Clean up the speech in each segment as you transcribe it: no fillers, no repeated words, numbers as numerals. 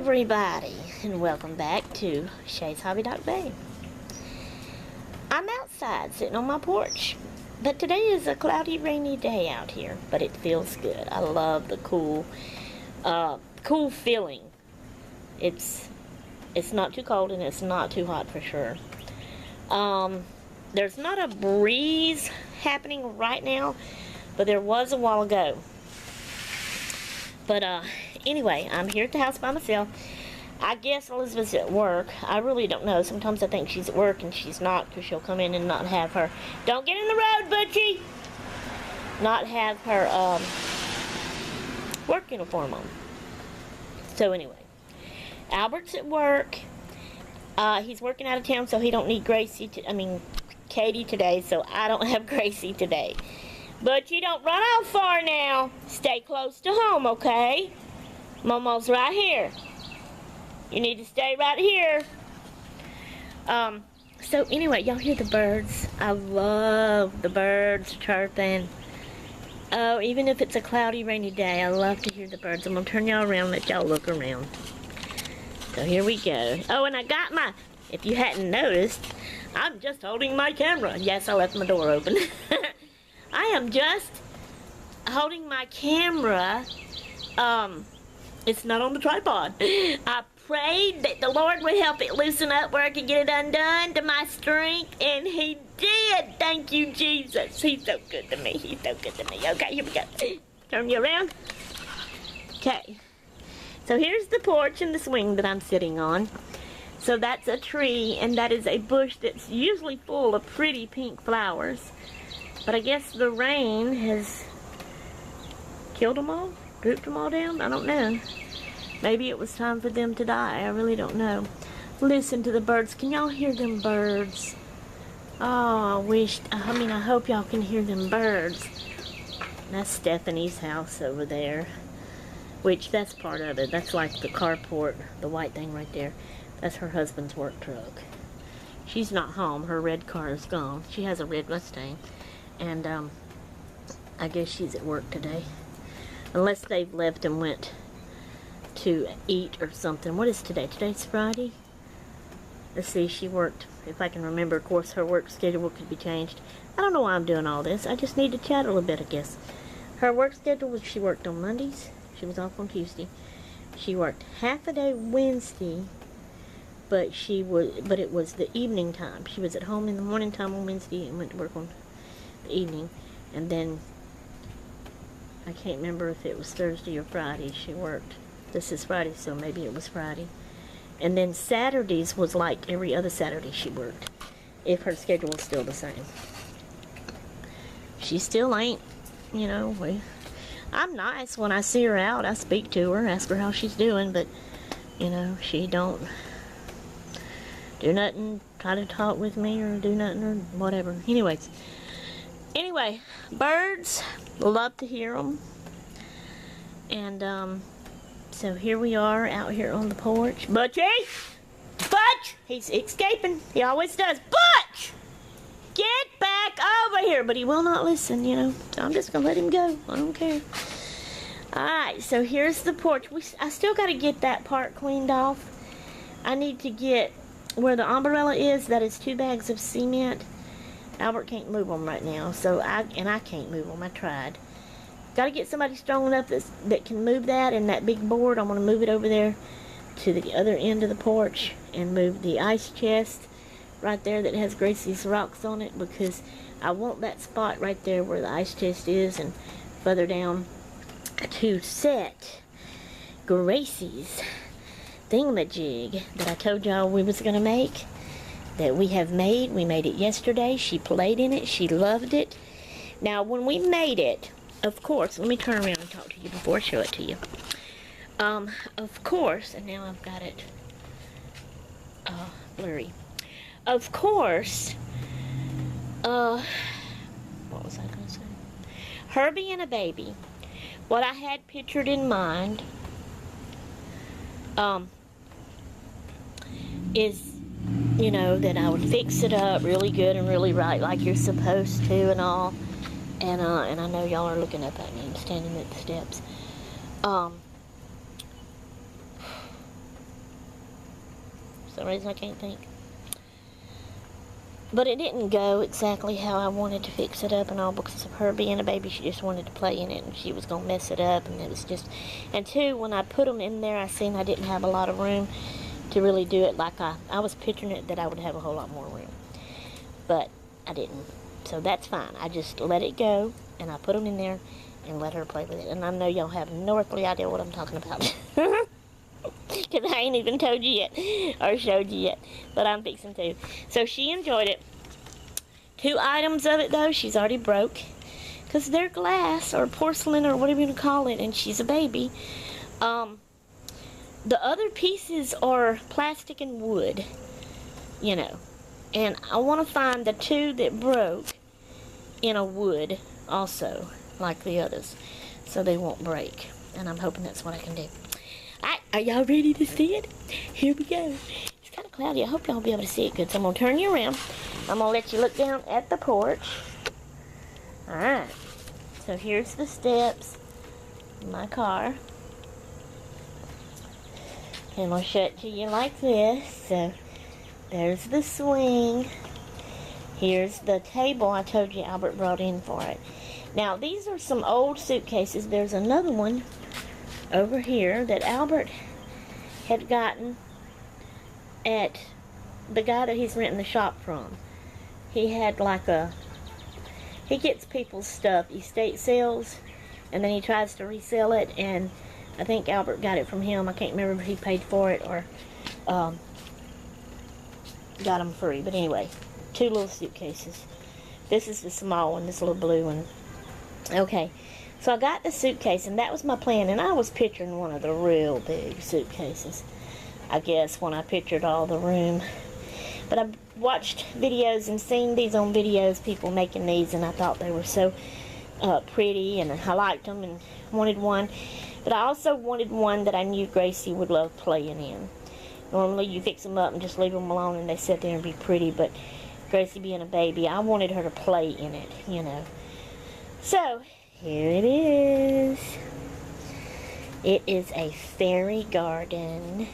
everybody, and welcome back to Shay's Hobby Doc Bay. I'm outside sitting on my porch, but today is a cloudy, rainy day out here, but it feels good. I love the cool feeling. It's not too cold and it's not too hot for sure. There's not a breeze happening right now, but there was a while ago. But anyway, I'm here at the house by myself. I guess Elizabeth's at work. I really don't know. Sometimes I think she's at work and she's not, because she'll come in and not have her, don't get in the road, Butchie! Not have her work uniform on. So anyway, Albert's at work. He's working out of town, so he don't need Katie today, so I don't have Gracie today. But you don't run off far now. Stay close to home, okay? Momo's right here. You need to stay right here. So anyway, y'all hear the birds? I love the birds chirping. Oh, even if it's a cloudy, rainy day, I love to hear the birds. I'm gonna turn y'all around and let y'all look around. So here we go. Oh, and I got my, if you hadn't noticed, I'm just holding my camera. Yes, I left my door open. I am just holding my camera. It's not on the tripod. I prayed that the Lord would help it loosen up where I could get it undone to my strength, and He did. Thank you, Jesus. He's so good to me. He's so good to me. Okay, here we go. Turn you around. Okay. So here's the porch and the swing that I'm sitting on. So that's a tree, and that is a bush that's usually full of pretty pink flowers. But I guess the rain has killed them all, drooped them all down. I don't know. Maybe it was time for them to die. I really don't know. Listen to the birds. Can y'all hear them birds? Oh, I hope y'all can hear them birds. That's Stephanie's house over there. Which, that's part of it. That's like the carport, the white thing right there. That's her husband's work truck. She's not home. Her red car is gone. She has a red Mustang. And, I guess she's at work today. Unless they've left and went to eat or something. What is today? Today's Friday? Let's see, she worked, if I can remember, of course, her work schedule could be changed. I don't know why I'm doing all this. I just need to chat a little bit, I guess. Her work schedule was, she worked on Mondays. She was off on Tuesday. She worked half a day Wednesday, but it was the evening time. She was at home in the morning time on Wednesday and went to work on the evening. And then I can't remember if it was Thursday or Friday she worked. This is Friday, so maybe it was Friday. And then Saturdays was like every other Saturday she worked, if her schedule was still the same. She still ain't, you know, I'm nice when I see her out. I speak to her, ask her how she's doing, but, you know, she don't do nothing, try to talk with me or do nothing or whatever. Anyway, birds, love to hear them. And, so here we are out here on the porch. Butchie! Butch! He's escaping. He always does. Butch! Get back over here! But he will not listen, you know. So I'm just going to let him go. I don't care. Alright, so here's the porch. I still got to get that part cleaned off. I need to get where the umbrella is. That is 2 bags of cement. Albert can't move them right now. So I can't move them. I tried. Got to get somebody strong enough that can move that, and that big board, I'm going to move it over there to the other end of the porch and move the ice chest right there that has Gracie's rocks on it, because I want that spot right there where the ice chest is and further down to set Gracie's thingamajig that I told y'all we was going to make, that we have made. We made it yesterday. She played in it. She loved it. Now, when we made it, of course, let me turn around and talk to you before I show it to you. Of course, and now I've got it blurry. Of course, what was I going to say? Her being a baby, what I had pictured in mind is, you know, that I would fix it up really good and really right like you're supposed to and all. And I know y'all are looking up at me. I'm standing at the steps. some reason I can't think. But it didn't go exactly how I wanted to fix it up and all because of her being a baby. She just wanted to play in it and she was going to mess it up. And it was just... And two, when I put them in there, I seen I didn't have a lot of room to really do it like I was picturing it that I would have a whole lot more room. But I didn't. So that's fine. I just let it go and I put them in there and let her play with it. And I know y'all have no earthly idea what I'm talking about. Because I ain't even told you yet or showed you yet, but I'm fixing to. So she enjoyed it. 2 items of it though she's already broke because they're glass or porcelain or whatever you want to call it, and she's a baby. The other pieces are plastic and wood, you know, and I want to find the 2 that broke in a wood also like the others so they won't break, and I'm hoping that's what I can do. Alright, are y'all ready to see it? Here we go. It's kind of cloudy. I hope y'all will be able to see it good. So I'm going to turn you around. I'm going to let you look down at the porch. Alright. So here's the steps. My car. And I'm going to show it to you like this. So there's the swing. Here's the table I told you Albert brought in for it. Now these are some old suitcases. There's another one over here that Albert had gotten at the guy that he's renting the shop from. He had like he gets people's stuff, estate sales, and then he tries to resell it, and I think Albert got it from him. I can't remember if he paid for it or got them free, but anyway, 2 little suitcases. This is the small one, this little blue one. Okay. So I got the suitcase, and that was my plan, and I was picturing one of the real big suitcases, I guess, when I pictured all the room. But I watched videos and seen these on videos, people making these, and I thought they were so pretty, and I liked them and wanted one. But I also wanted one that I knew Gracie would love playing in. Normally you fix them up and just leave them alone and they sit there and be pretty, but Gracie being a baby, I wanted her to play in it, you know. So here it is. It is a fairy garden.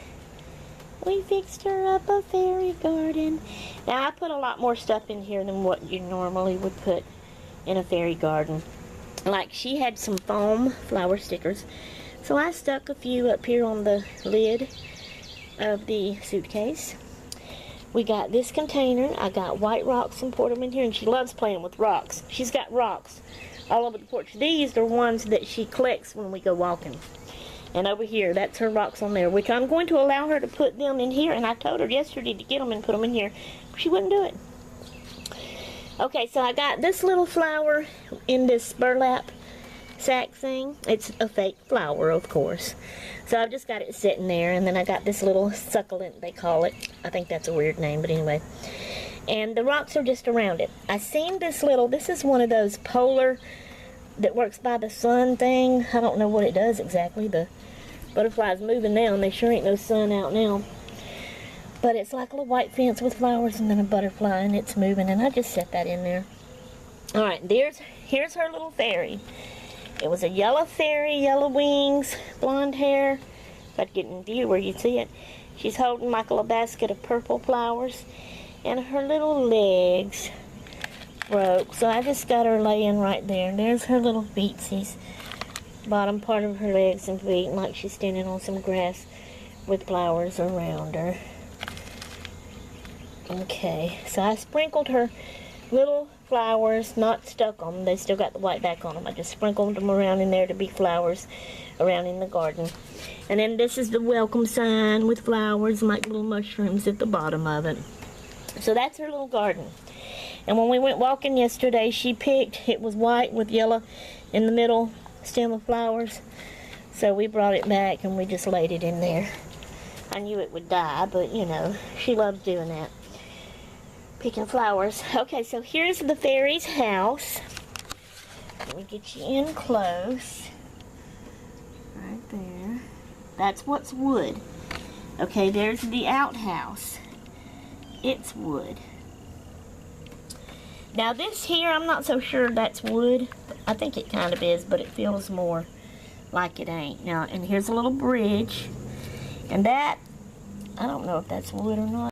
We fixed her up a fairy garden. Now I put a lot more stuff in here than what you normally would put in a fairy garden. Like she had some foam flower stickers. So I stuck a few up here on the lid of the suitcase. We got this container. I got white rocks and poured them in here, and she loves playing with rocks. She's got rocks all over the porch. These are ones that she collects when we go walking. And over here, that's her rocks on there, which I'm going to allow her to put them in here. And I told her yesterday to get them and put them in here. But she wouldn't do it. Okay, so I got this little flower in this burlap sack thing. It's a fake flower, of course. So I've just got it sitting there. And then I got this little succulent, they call it. I think that's a weird name, but anyway. And the rocks are just around it. I seen this little, this is one of those polar that works by the sun thing. I don't know what it does exactly. The butterfly's moving now, and there sure ain't no sun out now. But it's like a little white fence with flowers and then a butterfly, and it's moving, and I just set that in there. Alright, here's her little fairy. It was a yellow fairy, yellow wings, blonde hair. If I'd get in view where you'd see it. She's holding like a little basket of purple flowers. And her little legs broke, so I just got her laying right there. There's her little feetsies, bottom part of her legs and feet, like she's standing on some grass with flowers around her. Okay, so I sprinkled her little flowers, not stuck on them. They still got the white back on them. I just sprinkled them around in there to be flowers around in the garden. And then this is the welcome sign with flowers and like little mushrooms at the bottom of it. So that's her little garden. And when we went walking yesterday, she picked, it was white with yellow in the middle stem of flowers. So we brought it back and we just laid it in there. I knew it would die, but you know, she loves doing that. Picking flowers. Okay, so here's the fairy's house. Let me get you in close. Right there. That's what's wood. Okay, there's the outhouse. It's wood. Now this here, I'm not so sure that's wood. I think it kind of is, but it feels more like it ain't. Now, and here's a little bridge. And that I don't know if that's wood or not.